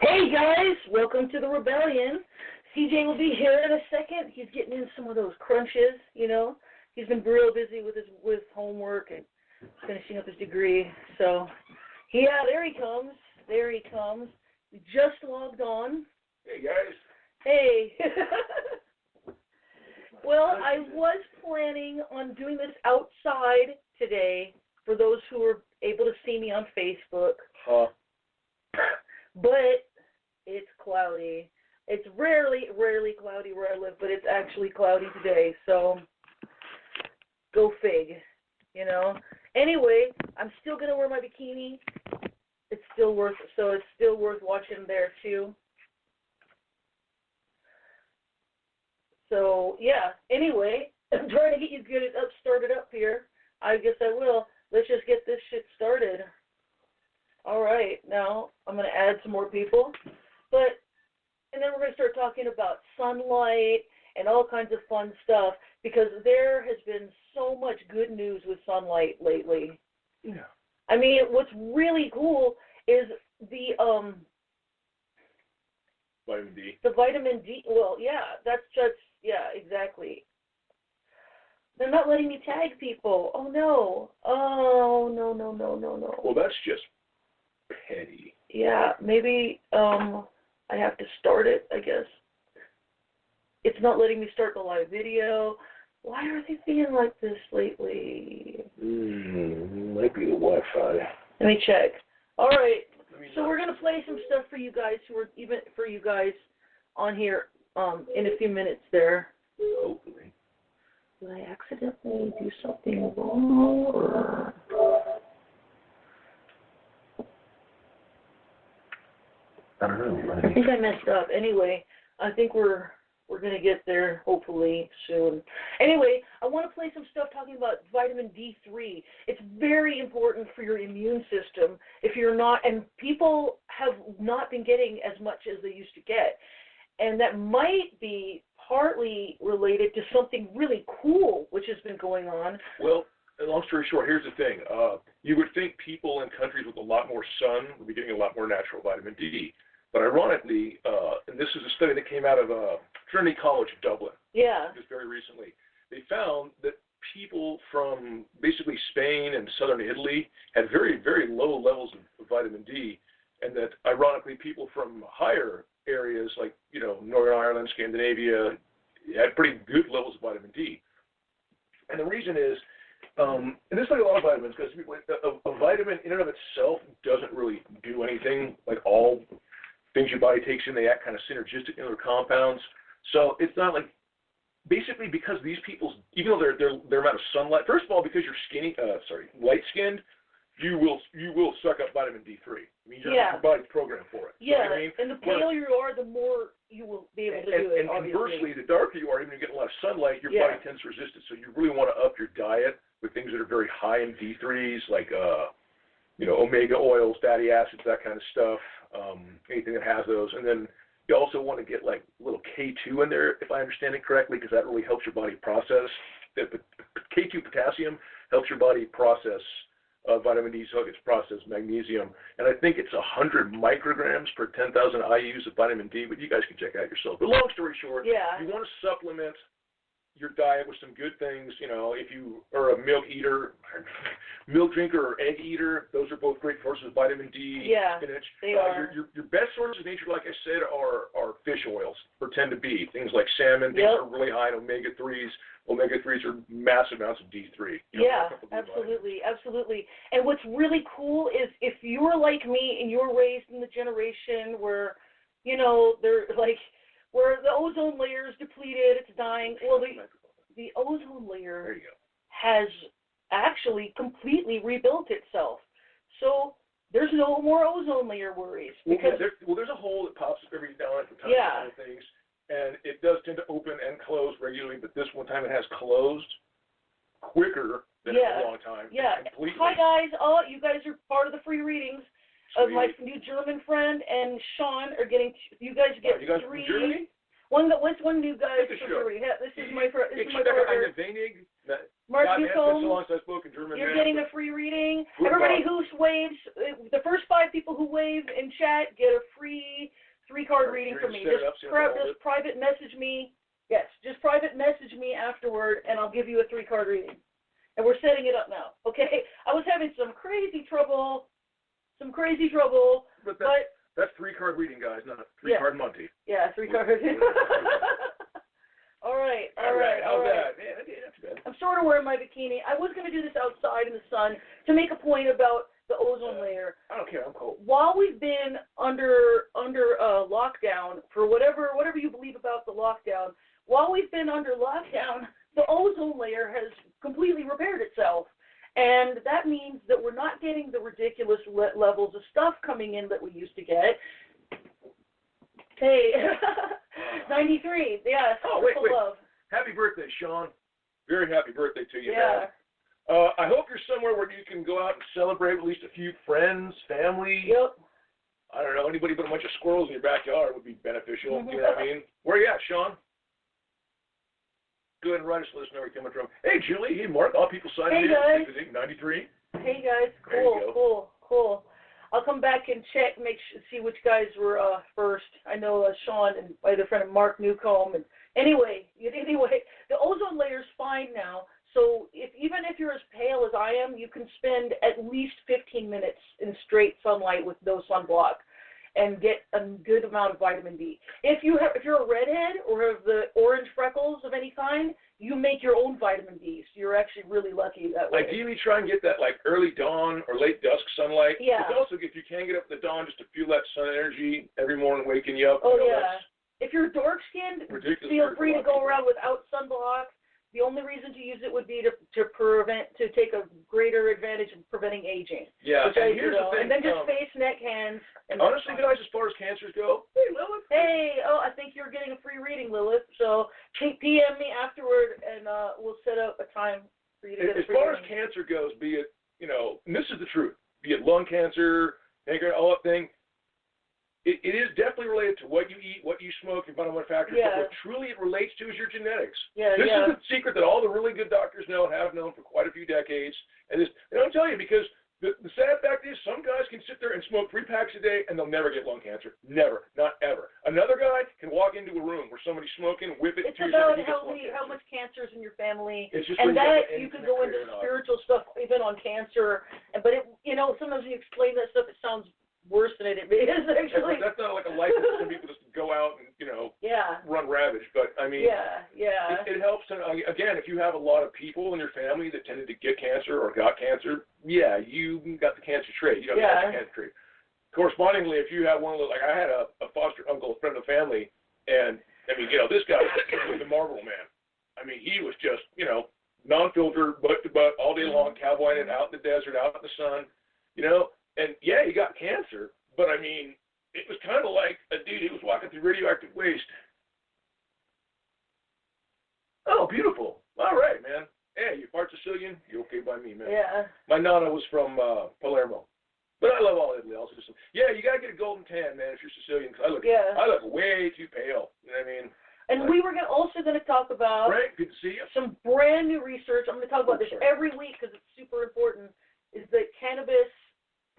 Hey guys, welcome to the Rebellion. CJ will be here in a second. He's getting in some of those crunches, you know. He's been real busy with homework and finishing up his degree. So, yeah, there he comes. There he comes. We just logged on. Hey guys. Hey. Well, I was planning on doing this outside today for those who are able to see me on Facebook. But it's cloudy. It's rarely cloudy where I live, but it's actually cloudy today, so go fig, you know. Anyway, I'm still going to wear my bikini. It's still worth watching there, too. So, yeah, anyway, I'm trying to get you started up here. I guess I will. Let's just get this shit started. All right, now I'm going to add some more people, and then we're going to start talking about sunlight and all kinds of fun stuff because there has been so much good news with sunlight lately. Yeah. I mean, what's really cool is the Vitamin D. The vitamin D. Well, yeah, exactly. They're not letting me tag people. Oh no. Oh no. Well, that's just petty. Yeah, maybe I have to start it, I guess. It's not letting me start the live video. Why are they being like this lately? Might be the Wi-Fi. Let me check. All right. So we're gonna play some stuff for you guys on here in a few minutes there. Hopefully. Did I accidentally do something wrong? Or... I don't know. I think I messed up. Anyway, I think we're going to get there hopefully soon. Anyway, I want to play some stuff talking about vitamin D3. It's very important for your immune system. If you're not, and people have not been getting as much as they used to get. And that might be partly related to something really cool which has been going on. Well, long story short, here's the thing. You would think people in countries with a lot more sun would be getting a lot more natural vitamin D. But ironically, and this is a study that came out of Trinity College Dublin just very recently, they found that people from basically Spain and southern Italy had very, very low levels of vitamin D, and that ironically people from higher areas like, you know, Northern Ireland, Scandinavia, had pretty good levels of vitamin D. And the reason is, and this is like a lot of vitamins, because a vitamin in and of itself doesn't really do anything. Like all things your body takes in, they act kind of synergistic in their compounds. So it's not like, basically because these people's, even though their amount of sunlight, first of all, because you're light-skinned, you will suck up vitamin D3. I mean, your body's programmed for it. Yeah, you know what I mean? And the paler you are, the more you will be able to do it, and conversely, the darker you are, even if you get a lot of sunlight, your body tends to resist it. So you really want to up your diet with things that are very high in D3s, like omega oils, fatty acids, that kind of stuff, anything that has those. And then you also want to get like a little K2 in there, if I understand it correctly, because that really helps your body process. The K2 potassium helps your body process vitamin D, so it gets processed magnesium. And I think it's 100 micrograms per 10,000 IUs of vitamin D, but you guys can check out yourself. But long story short, you want to supplement your diet with some good things. You know, if you are a milk drinker or egg eater, those are both great sources of vitamin D, spinach. They are. Your best sources of nature, like I said, are fish oils, or tend to be. Things like salmon, things are really high in omega-3s. Omega-3s are massive amounts of D3. Absolutely. And what's really cool is if you're like me and you're raised in the generation where, you know, they're like, where the ozone layer is depleted, it's dying. Well, the ozone layer has actually completely rebuilt itself. So there's no more ozone layer worries. Because there's a hole that pops up every now and then from things, and it does tend to open and close regularly, but this one time it has closed quicker than in a long time. Completely. Hi, guys. Oh, you guys are part of the free readings. Of my new German friend and Sean are getting. You guys get you guys 3. From Germany? One new guy from Germany. Yeah, this is my partner. Mark God, man, it's been so Newcomb, long since I spoke in German. you're man. getting a free reading. Good Everybody God. who waves, the first 5 people who wave in chat get a free 3-card reading from me. Just private message me. Yes, just private message me afterward, and I'll give you a 3-card reading. And we're setting it up now, okay? I was having some crazy trouble. But that's 3-card reading, guys, not 3-card Monty. Yeah, 3-card reading. All right. How's that? Man, that's too bad. I'm sort of wearing my bikini. I was going to do this outside in the sun to make a point about the ozone layer. I don't care. I'm cold. While we've been under lockdown, for whatever you believe about the lockdown, while we've been under lockdown, the ozone layer has completely repaired itself. And that means that we're not getting the ridiculous levels of stuff coming in that we used to get. Hey, 93, yeah. Oh, wait. Love. Happy birthday, Sean. Very happy birthday to you, Yeah. man. I hope you're somewhere where you can go out and celebrate with at least a few friends, family. Yep. I don't know, anybody but a bunch of squirrels in your backyard would be beneficial. You know what I mean? Where are you at, Sean? Go ahead and write us a list where you're coming from. Hey, Julie. Hey, Mark. All people signing in. Hey, guys. 93. Hey, guys. There you go. Cool. I'll come back and check, see which guys were first. I know Sean and my other friend Mark Newcomb. And anyway, the ozone layer's fine now. So even if you're as pale as I am, you can spend at least 15 minutes in straight sunlight with no sunblock and get a good amount of vitamin D. If you're a redhead or have the orange freckles of any kind, you make your own vitamin D. So you're actually really lucky that way. Ideally, try and get that like early dawn or late dusk sunlight. Yeah. But also, if you can get up at the dawn just to feel that sun energy every morning, waking you up. Oh, you know, yeah. If you're dark-skinned, ridiculous. feel free to go around without sunblock. The only reason to use it would be to take a greater advantage of preventing aging. Yeah, and here's the thing. And then just face, neck, hands. And honestly, guys, as far as cancers go, hey, Lilith. Hey, I think you're getting a free reading, Lilith. So PM me afterward, and we'll set up a time for you to get a free reading. As far as cancer goes, be it, and this is the truth, be it lung cancer, pancreas, all that thing, it is definitely related to what you eat, what you smoke, your environmental factors, but what truly it relates to is your genetics. This is the secret that all the really good doctors know and have known for quite a few decades. And they don't tell you because the sad fact is some guys can sit there and smoke 3 packs a day and they'll never get lung cancer. Never. Not ever. Another guy can walk into a room where somebody's smoking, whip it, it's about how much cancer is in your family. It's just and that you can go into spiritual stuff even on cancer. But sometimes when you explain that stuff, it sounds worse than it is actually. That's not like a license for some people just to go out and run ravage. But I mean, it helps. Again, if you have a lot of people in your family that tended to get cancer or got cancer, you got the cancer trait. You got the cancer trait. Correspondingly, if you have one of those, like I had a foster uncle, a friend of the family, and I mean, this guy was the Marlboro man. I mean, he was just non-filtered, butt to butt, all day long, cowboying it out in the desert, out in the sun, And he got cancer, but I mean, it was kind of like a dude who was walking through radioactive waste. Oh, beautiful. All right, man. Hey, you part Sicilian? You're okay by me, man. Yeah. My nana was from Palermo. But I love all Italy. Also, you got to get a golden tan, man, if you're Sicilian. Cause I look way too pale. You know what I mean? And we were also going to talk about good to see you. Some brand new research. I'm going to talk about this every week because it's super important, is that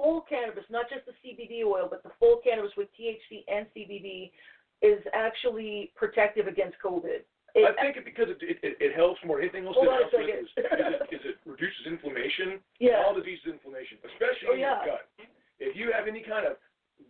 full cannabis, not just the CBD oil, but the full cannabis with THC and CBD is actually protective against COVID. I think because it helps more than anything else. Hold on a second. It reduces inflammation. Yeah. All disease is inflammation, especially in your gut. If you have any kind of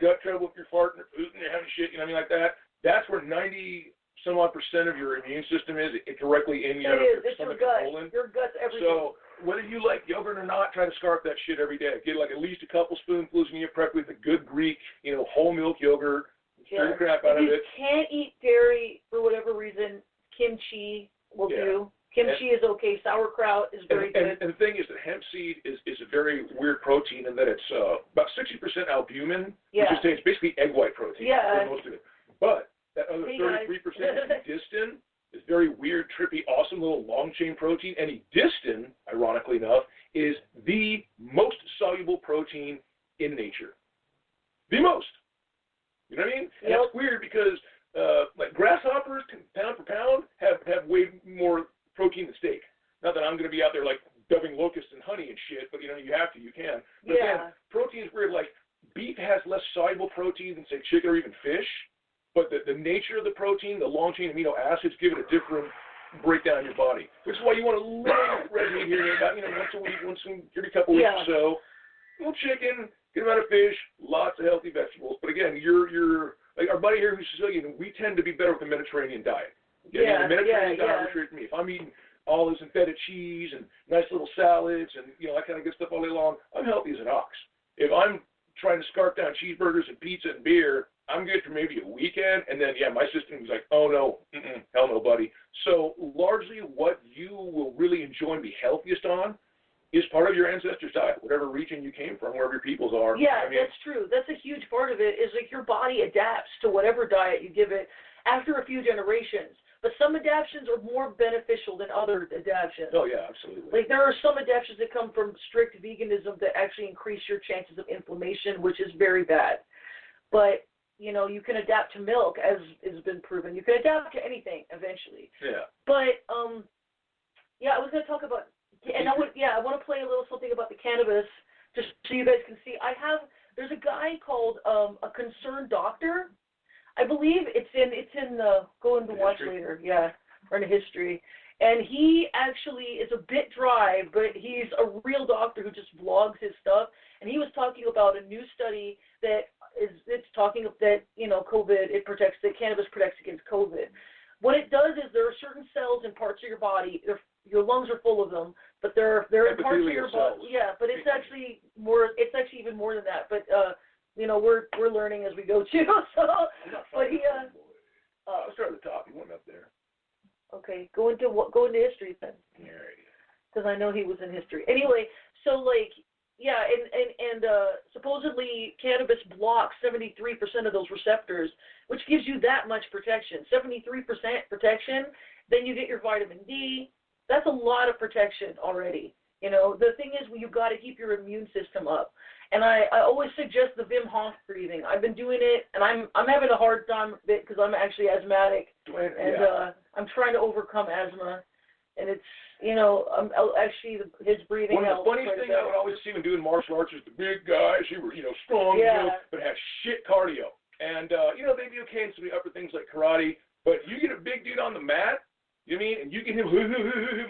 gut trouble, if you're farting or pooting, you're having shit, like that, that's where 90-some-odd% of your immune system is. It's directly in your stomach and colon. Your gut's everything. So whether you like yogurt or not, try to scarf that shit every day. Get like at least a couple spoonfuls in your prep with a good Greek, whole milk yogurt. Stir the crap out of it. If you can't eat dairy for whatever reason, kimchi will do. Kimchi is okay. Sauerkraut is very good. And the thing is that hemp seed is a very weird protein in that it's about 60% albumin, which is it's basically egg white protein. Yeah. Most of it. But that other 33% edistin is very weird, trippy, awesome little long chain protein. And edistin, ironically enough, is the most soluble protein in nature. The most. You know what I mean? And that's weird because like grasshoppers, pound for pound, have way more protein than steak. Not that I'm going to be out there like dubbing locusts and honey and shit, but you have to, you can. But yeah. then protein is weird. Like beef has less soluble protein than say chicken or even fish, but the nature of the protein, the long chain amino acids, give it a different breakdown in your body. Which is why you want a little red meat here, about once a week, every couple weeks or so. A little chicken, good amount of fish, lots of healthy vegetables. But again, you're like our buddy here who's Sicilian. We tend to be better with the Mediterranean diet. The Mediterranean diet works for me. If I'm eating olives and feta cheese and nice little salads and that kind of good stuff all day long, I'm healthy as an ox. If I'm trying to scarf down cheeseburgers and pizza and beer, I'm good for maybe a weekend, and then my system is like, oh no, hell no, buddy. So largely, what you will really enjoy and be healthiest on is part of your ancestors' diet, whatever region you came from, wherever your peoples are. Yeah, that's true. That's a huge part of it. Is like your body adapts to whatever diet you give it after a few generations. But some adaptations are more beneficial than other adaptations. Oh, yeah, absolutely. Like there are some adaptations that come from strict veganism that actually increase your chances of inflammation, which is very bad. But, you can adapt to milk, as has been proven. You can adapt to anything eventually. Yeah. But, I was going to talk about, and I want to play a little something about the cannabis, just so you guys can see. There's a guy called A Concerned Doctor. I believe it's in the go into watch later, or in the history. And he actually is a bit dry, but he's a real doctor who just vlogs his stuff. And he was talking about a new study it's talking that COVID that cannabis protects against COVID. What it does is there are certain cells in parts of your body. Your lungs are full of them, but they're in parts of your body. Yeah, but it's actually more. It's actually even more than that. But we're learning as we go too. So, but I'll start at the top. He went up there. Okay, go into history then. Because I know he was in history. Anyway, so and supposedly cannabis blocks 73% of those receptors, which gives you that much protection. 73% protection. Then you get your vitamin D. That's a lot of protection already. The thing is, you've got to keep your immune system up. And I always suggest the Wim Hof breathing. I've been doing it, and I'm having a hard time with it because I'm actually asthmatic, and I'm trying to overcome asthma. And it's, I'm actually his breathing helps. One of the funniest things I would always see when doing martial arts is the big guys who were, strong, but have shit cardio. And, they'd be okay in some of the upper things like karate, but you get a big dude on the mat, and you get him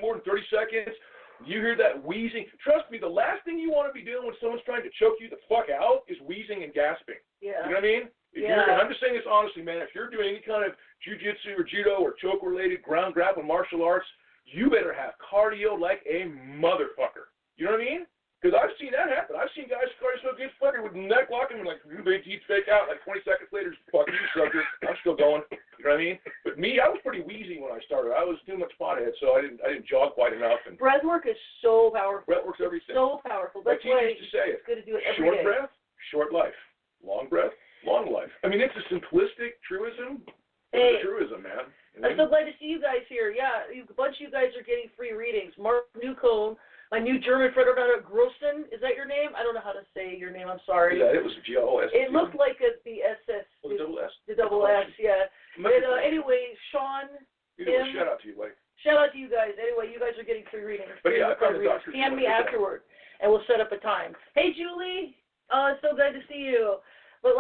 more than 30 seconds. You hear that wheezing. Trust me, the last thing you want to be doing when someone's trying to choke you the fuck out is wheezing and gasping. Yeah. You know what I mean? And I'm just saying this honestly, man. If you're doing any kind of jiu-jitsu or judo or choke-related ground grappling martial arts, you better have cardio like a motherfucker. You know what I mean? Because I've seen that happen. I've seen guys cardio so good, fucker, with neck locking, like they teeth fake out, like 20 seconds later, fuck you, sucker. I'm still going. You know what I mean? But me, I was pretty wheezy when I started. I was too much pothead, so I didn't jog quite enough. And breath work is so powerful. Breath work's everything. So powerful. That's why used to say it's good to do it every short day. Breath, short life. Long breath, long life. I mean, it's a simplistic truism. It's a truism, man. I'm so glad to see you guys here. Yeah, a bunch of you guys are getting free readings. Mark Newcomb, my new German friend, Grossen, is that your name? I don't know how to say your name. I'm sorry. Yeah, it was a G-O-S. It looked like the SS. The double S. The double S, yeah. Anyway, Sean. Shout out to you, Blake. Shout out to you guys. Anyway, you guys are getting free readings. But yeah, I found the doctor. DM me afterward, and we'll set up a time. Hey, Julie. It's so glad to see you. But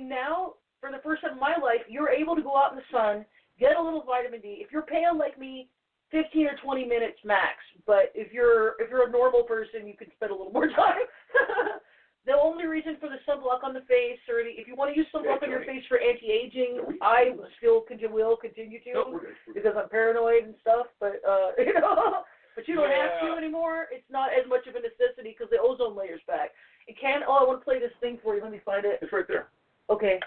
now, for the first time in my life, you're able to go out in the sun, get a little vitamin D. If you're pale like me, 15 or 20 minutes max. But if you're a normal person, you can spend a little more time. The only reason for the sunblock on the face, or if you want to use sunblock on your face for anti-aging, I still will continue to, because I'm paranoid and stuff. But but you don't have to anymore. It's not as much of a necessity because the ozone layer's back. I want to play this thing for you. Let me find it. It's right there. Okay.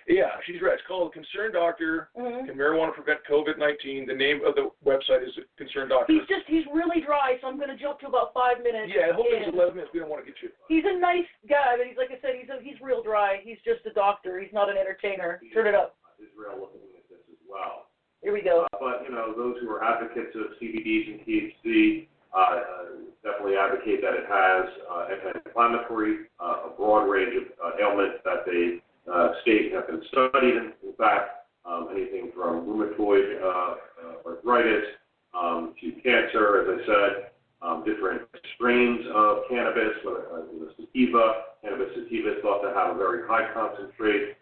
Yeah, she's right. It's called Concerned Doctor. Mm-hmm. Can marijuana prevent COVID-19? The name of the website is Concerned Doctor. He's really dry, so I'm going to jump to about 5 minutes. Yeah, the whole thing's 11 minutes. We don't want to get you. He's a nice guy, but he's, like I said, he's real dry. He's just a doctor. He's not an entertainer. Turn it up. Israel looking at this as well. Here we go. But, those who are advocates of CBDs and THC definitely advocate that it has anti-inflammatory, a broad range of ailments that they state have been studied. In fact, anything from rheumatoid arthritis to cancer, as I said. Different strains of cannabis, sativa. Cannabis sativa is thought to have a very high concentrate